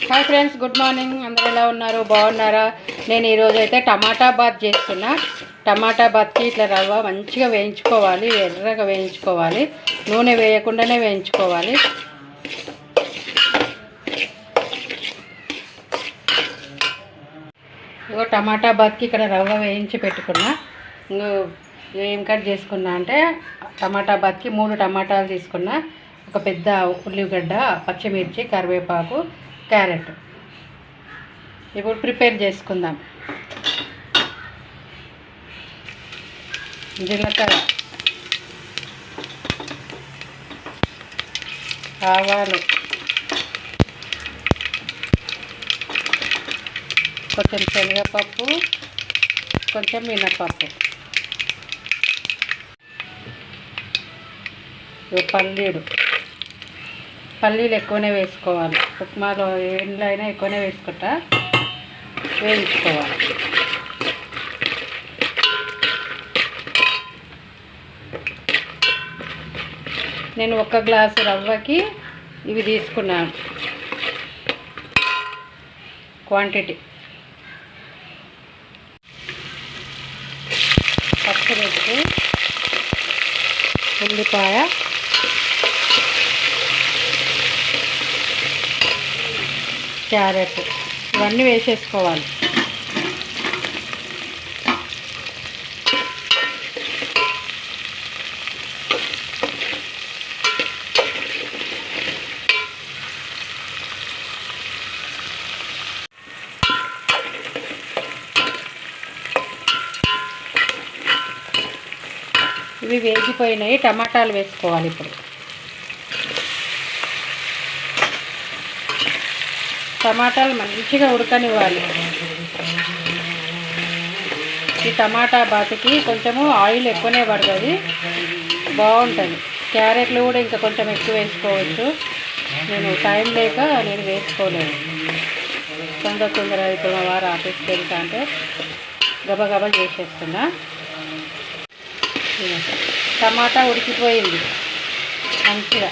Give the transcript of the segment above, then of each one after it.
Hi friends, good morning. అందరూ ఎలా ఉన్నారు? బాగున్నారా? నేను ఈరోజు అయితే టమాటా బాత్ చేస్తున్నా. టమాటా బాత్కి ఇట్లా రవ్వ మంచిగా వేయించుకోవాలి, ఎర్రగా వేయించుకోవాలి, నూనె వేయకుండానే వేయించుకోవాలి. ఇగో టమాటా బాత్కి ఇక్కడ రవ్వ వేయించి పెట్టుకున్నా. ఏం కట్ చేసుకున్నా అంటే టమాటా బాత్కి 3 టమాటాలు తీసుకున్నా, ఒక పెద్ద ఉల్లిగడ్డ, పచ్చిమిర్చి, కరివేపాకు, క్యారెట్. ఇప్పుడు ప్రిపేర్ చేసుకుందాం. జీలకర్ర, ఆవాలు, కొంచెం శనగపప్పు, కొంచెం మినపప్పు, పల్లీలు ఎక్కువనే వేసుకోవాలి. ఉప్మాలో ఏండ్లో అయినా ఎక్కువనే వేసుకుంటా, వేయించుకోవాలి. నేను 1 గ్లాసు రవ్వకి ఇవి తీసుకున్నాను క్వాంటిటీ. పచ్చిమిర్చి, ఉల్లిపాయ, క్యారెట్ ఇవన్నీ వేసేసుకోవాలి. ఇవి వేగిపోయినాయి. టమాటాలు వేసుకోవాలి. ఇప్పుడు టమాటాలు మంచిగా ఉడకనివ్వాలి. ఈ టమాటా బాతుకి కొంచెము ఆయిల్ ఎక్కువనే పడుతుంది, బాగుంటుంది. క్యారెట్లు కూడా ఇంకా కొంచెం ఎక్కువ వేసుకోవచ్చు. నేను టైం లేక నేను వేసుకోలేదు. తొందర ఇప్పుడు మా వారు ఆఫీస్కి వెళ్తా అంటే గబగబా చేసేస్తున్నా. టమాటా ఉడికిపోయింది మంచిగా.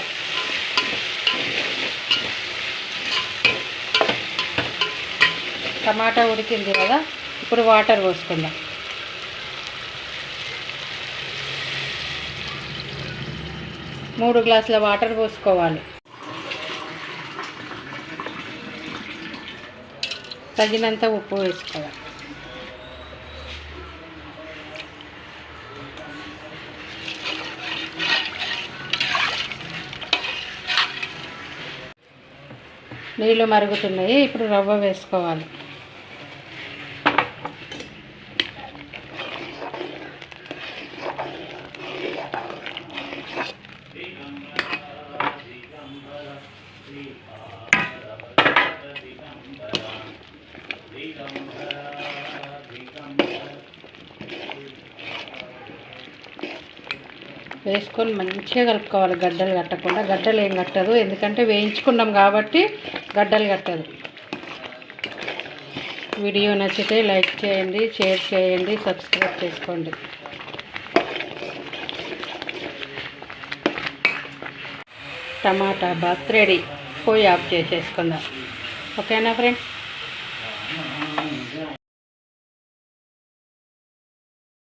టమాటా ఉడికింది కదా, ఇప్పుడు వాటర్ పోసుకుందాం. మూడు గ్లాసుల వాటర్ పోసుకోవాలి. తగినంత ఉప్పు వేసుకోవాలి. నీళ్ళు మరుగుతున్నాయి. ఇప్పుడు రవ్వ వేసుకోవాలి. వేసుకొని మంచిగా కలుపుకోవాలి, గడ్డలు కట్టకుండా. గడ్డలు ఏం కట్టదు, ఎందుకంటే వేయించుకున్నాం కాబట్టి గడ్డలు కట్టదు. వీడియో నచ్చితే లైక్ చేయండి, షేర్ చేయండి, సబ్స్క్రైబ్ చేసుకోండి. టమాటా బాత్ రెడీ. పోయి ఆఫ్ చేసేసుకుందాం. ఓకేనా ఫ్రెండ్స్?